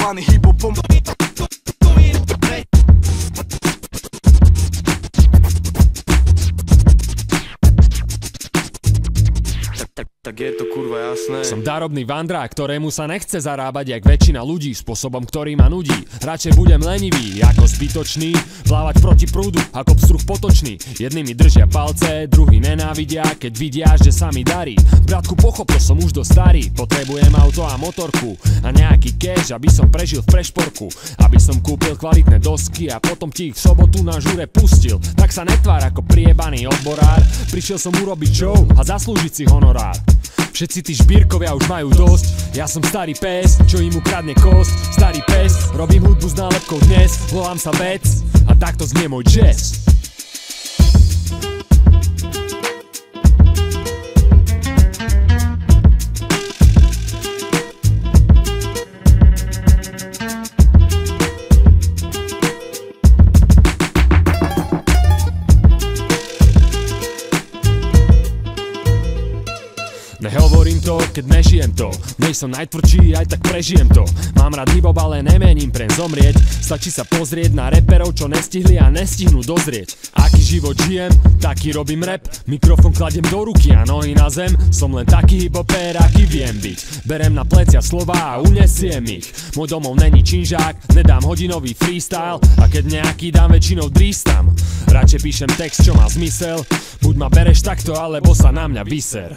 jebany hip-hopom. Tak je to kurva jasné. Som darobný vandrák, ktorému sa nechce zarábať jak väčšina ľudí, spôsobom, ktorý ma nudí. Radšej budem lenivý ako zbytočný, plávať proti prúdu ako pstruh potočný. Jedni mi držia palce, druhí nenávidia, keď vidia, že sa mi darí. Bratku, pochopil som už dosť starý, potrebujem auto a motorku a nejaký cash, aby som prežil v prešporku, aby som kúpil kvalitné dosky a potom ti ich v sobotu na žure pustil. Tak sa netvár ako priebaný odborár, prišiel som urobiť show a zaslúžiť si honorár. Všetci tí šbírkovia už majú dosť, ja som starý pes, čo im ukradne kosť. Starý pes, robím hudbu s nálepkou dnes, volám sa Vec a takto znie môj jazz. Nehovorím to, keď nežijem to, nej som najtvrdší, aj tak prežijem to. Mám rád hip-hop, ale nemením preň zomrieť. Stačí sa pozrieť na reperov, čo nestihli a nestihnú dozrieť. Aký život žijem, taký robím rap, mikrofón kladiem do ruky a nohy na zem. Som len taký hip-hopér, aký viem byť. Berem na plecia slova a unesiem ich. Môj domov není činžák, nedám hodinový freestyle, a keď nejaký dám, väčšinou drístam. Radšej píšem text, čo má zmysel, buď ma bereš takto, alebo sa na mňa vyser.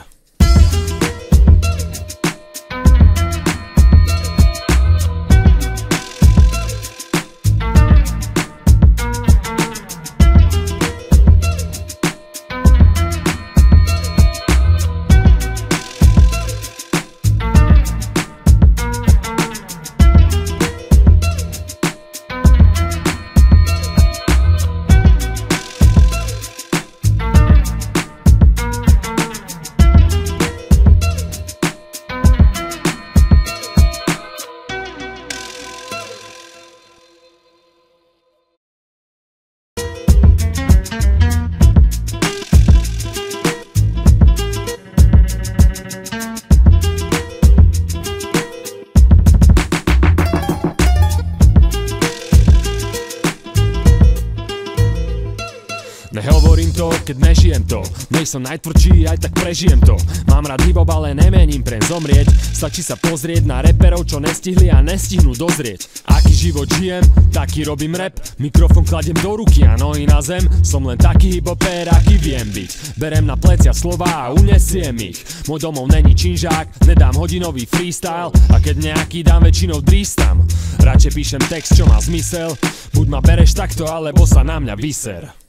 Nehovorím to, keď nežijem to, nej som najtvrdší, aj tak prežijem to. Mám rád hip-hop, ale nemením preň zomrieť. Stačí sa pozrieť na reperov, čo nestihli a nestihnú dozrieť. Aký život žijem, taký robím rap, mikrofón kladiem do ruky a nohy na zem. Som len taký hip-hopér, aký viem byť. Berem na plecia slova a unesiem ich. Môj domov není činžák, nedám hodinový freestyle, a keď nejaký dám, väčšinou drístam. Radšej píšem text, čo má zmysel, buď ma bereš takto, alebo sa na mňa vyser.